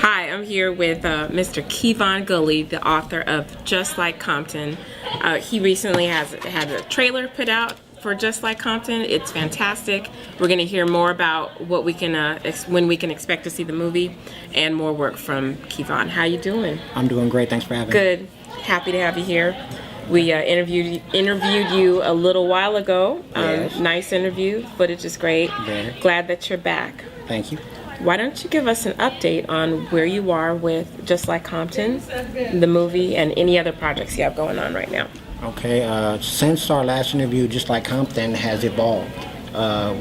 Hi, I'm here with Mr. Kevon Gulley, the author of Just Like Compton. He recently had a trailer put out for Just Like Compton. It's fantastic. We're going to hear more about what we can, when we can expect to see the movie, and more work from Kevon. How you doing? I'm doing great. Thanks for having me. Good. Happy to have you here. We interviewed you a little while ago. Yes. Nice interview. Footage is great. Very. Glad that you're back. Thank you. Why don't you give us an update on where you are with Just Like Compton, the movie, and any other projects you have going on right now? Okay. Since our last interview, Just Like Compton has evolved.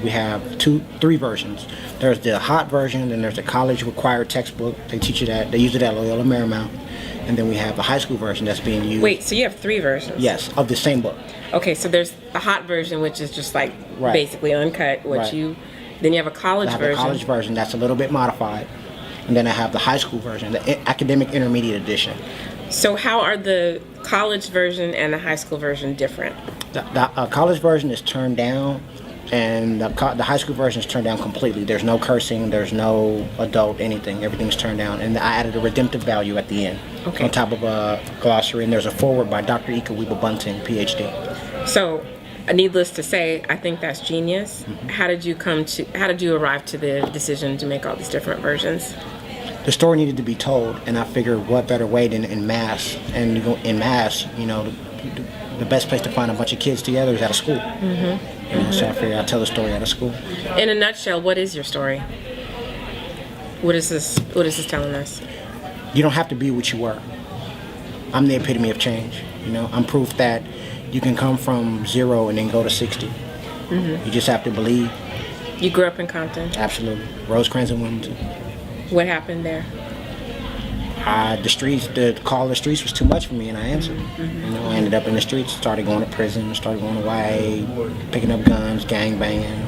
We have three versions. There's the hot version, then there's the college required textbook. They teach you that. They use it at Loyola Marymount. And then we have the high school version that's being used. Wait, so you have three versions? Yes, of the same book. Okay, so there's the hot version, which is just like Right. basically uncut. Then you have a college I have version. the college version that's a little bit modified. And then I have the high school version, the academic intermediate edition. So how are the college version and the high school version different? The college version is turned down, and the high school version is turned down completely. There's no cursing, there's no adult anything. Everything's turned down, and I added a redemptive value at the end. Okay. On top of a glossary, and there's a foreword by Dr. Ika Wiba-Bunting, PhD. So, needless to say, I think that's genius. Mm-hmm. How did you arrive to the decision to make all these different versions? The story needed to be told, and I figured what better way than in mass. And you go in mass, the best place to find a bunch of kids together is at a school. Mm-hmm. So I figured I'd tell the story at a school. In a nutshell, what is your story? What is this telling us? You don't have to be what you were. I'm the epitome of change. I'm proof that you can come from 0 and then go to 60. Mm-hmm. You just have to believe. You grew up in Compton? Absolutely. Rosecrans and Wilmington. What happened there? The call of the streets was too much for me, and I answered. Mm-hmm. I ended up in the streets, started going to prison, started going to YA, picking up guns, gang banging,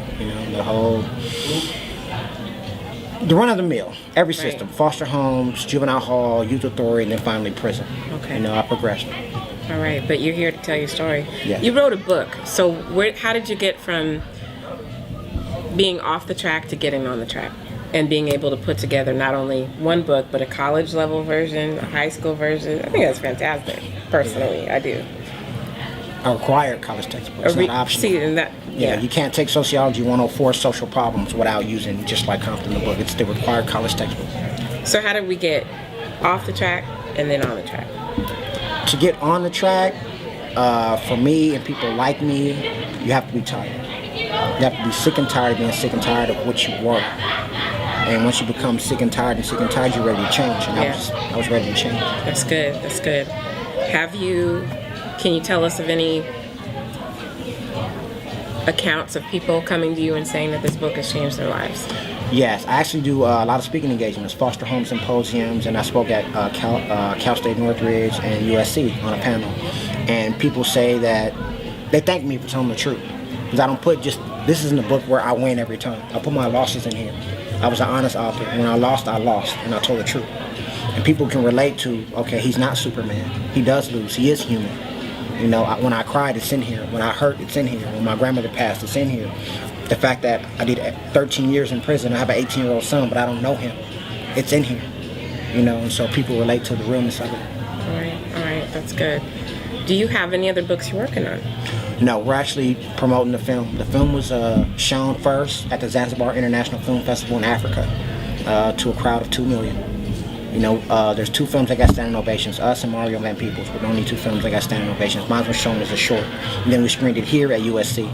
the run of the mill, every system, foster homes, juvenile hall, youth authority, and then finally prison. Okay. I progressed. All right, but you're here to tell your story. Yeah. You wrote a book, so how did you get from being off the track to getting on the track? And being able to put together not only one book, but a college level version, a high school version. I think that's fantastic. Personally, I do. A required college textbook. It's not optional. See, and that, yeah, you can't take Sociology 104 social problems without using Just Like Compton, the book. It's the required college textbook. So how did we get off the track and then on the track? To get on the track, for me and people like me, you have to be tired. You have to be sick and tired of being sick and tired of what you were. And once you become sick and tired, you're ready to change. And I was ready to change. That's good. That's good. Can you tell us of any accounts of people coming to you and saying that this book has changed their lives? Yes, I actually do a lot of speaking engagements, foster home symposiums, and I spoke at Cal State Northridge and USC on a panel. And people say that they thank me for telling the truth. Because I don't put this isn't a book where I win every time. I put my losses in here. I was an honest author. When I lost, and I told the truth. And people can relate to, okay, he's not Superman. He does lose. He is human. When I cried, it's in here. When I hurt, it's in here. When my grandmother passed, it's in here. The fact that I did 13 years in prison, I have an 18-year-old son, but I don't know him. It's in here. And so people relate to the realness of it. All right, that's good. Do you have any other books you're working on? No, we're actually promoting the film. The film was shown first at the Zanzibar International Film Festival in Africa to a crowd of 2 million. There's 2 films that got standing ovations, us and Mario Van Peebles, but only 2 films that got standing ovations. Mine was shown as a short. And then we screened it here at USC,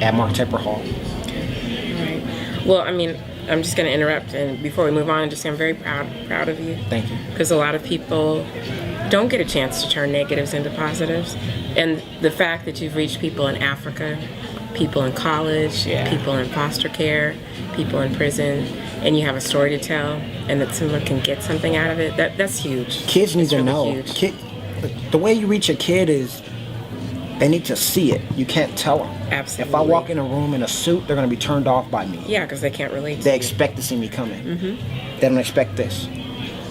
at Mark Tepper Hall. All right. Well, I'm just going to interrupt, and before we move on, I'm very proud of you. Thank you. Because a lot of people don't get a chance to turn negatives into positives. And the fact that you've reached people in Africa, people in college, people in foster care, people in prison, and you have a story to tell, and that someone can get something out of it, that's huge. Kids need to really know. The way you reach a kid is they need to see it. You can't tell them. Absolutely. If I walk in a room in a suit, they're going to be turned off by me. Yeah, because they can't relate to They you. expect to see me coming. Mm-hmm. They don't expect this.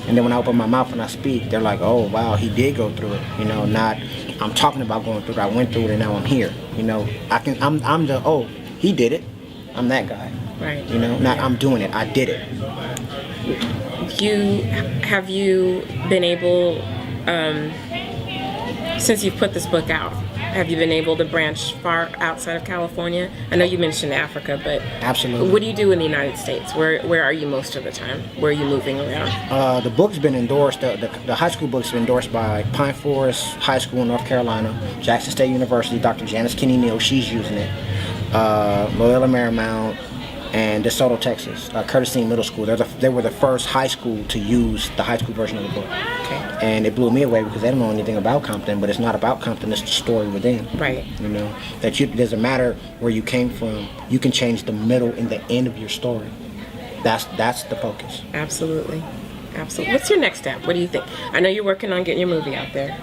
And then when I open my mouth and I speak, they're like, oh, wow, he did go through it. Not, I'm talking about going through it. I went through it and now I'm here. He did it. I'm that guy. Right. I'm doing it. I did it. have you been able, since you've put this book out, have you been able to branch far outside of California? I know you mentioned Africa, but Absolutely. what do you do in the United States? Where are you most of the time? Where are you moving around? The book's been endorsed. The high school book's been endorsed by Pine Forest High School in North Carolina, Jackson State University. Dr. Janice Kinney Neal, she's using it. Loyola Marymount, and DeSoto, Texas. Curtis Dean Middle School. They were the first high school to use the high school version of the book. Okay. And it blew me away because they don't know anything about Compton, but it's not about Compton, it's the story within. Right. You know, it doesn't matter where you came from, you can change the middle and the end of your story. That's the focus. Absolutely. Absolutely. What's your next step? What do you think? I know you're working on getting your movie out there.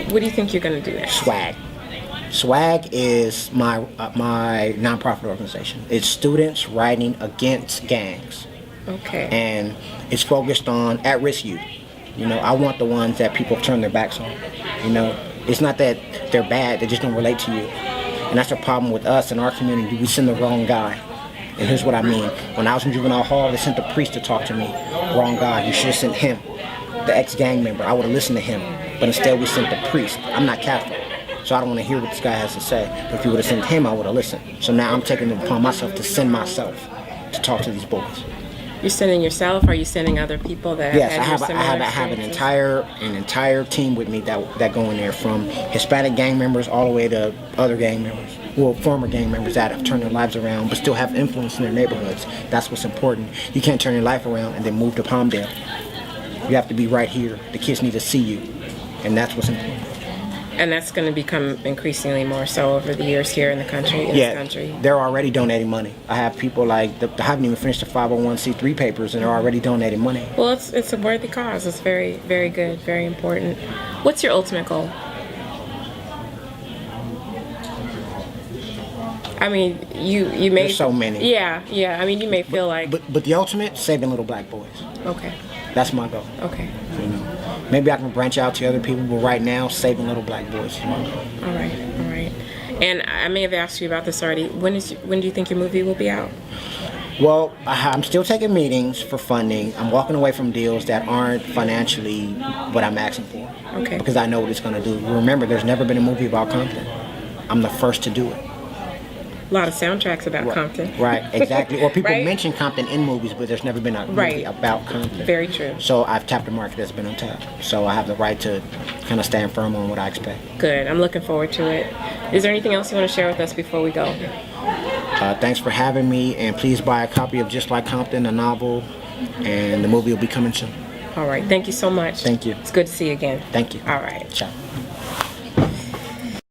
What do you think you're going to do next? Swag. Swag is my nonprofit organization. It's students writing against gangs. Okay. And it's focused on at-risk youth. You know, I want the ones that people turn their backs on. You know, it's not that they're bad, they just don't relate to you. And that's the problem with us in our community. We send the wrong guy. And here's what I mean. When I was in juvenile hall, they sent the priest to talk to me. Wrong guy. You should have sent him, the ex-gang member. I would have listened to him. But instead we sent the priest. I'm not Catholic, so I don't want to hear what this guy has to say. But if you would have sent him, I would have listened. So now I'm taking it upon myself to send myself to talk to these boys. You're sending yourself? Or are you sending other people that Yes, have I had have your similar an experiences? entire team with me that go in there, from Hispanic gang members all the way to other gang members. Well, former gang members that have turned their lives around but still have influence in their neighborhoods. That's what's important. You can't turn your life around and then move to Palmdale. You have to be right here. The kids need to see you, and that's what's important. And that's going to become increasingly more so over the years here in the country, this country. They're already donating money. I have people like, they haven't even finished the 501c3 papers, and they're already donating money. Well, it's a worthy cause. It's very, very good, very important. What's your ultimate goal? I mean, you may... There's so many. Yeah. I mean, you may feel like... But the ultimate, saving little black boys. Okay. That's my goal. Okay. You know, maybe I can branch out to other people, but right now, saving little black boys is my goal. All right. And I may have asked you about this already. When do you think your movie will be out? Well, I'm still taking meetings for funding. I'm walking away from deals that aren't financially what I'm asking for. Okay. Because I know what it's going to do. Remember, there's never been a movie about Compton. I'm the first to do it. A lot of soundtracks about Compton. Right, exactly. Or people Right? mention Compton in movies, but there's never been a movie about Compton. Very true. So I've tapped a market that's been untapped. So I have the right to kind of stand firm on what I expect. Good. I'm looking forward to it. Is there anything else you want to share with us before we go? Thanks for having me, and please buy a copy of Just Like Compton, the novel, and the movie will be coming soon. All right. Thank you so much. Thank you. It's good to see you again. Thank you. All right. Ciao.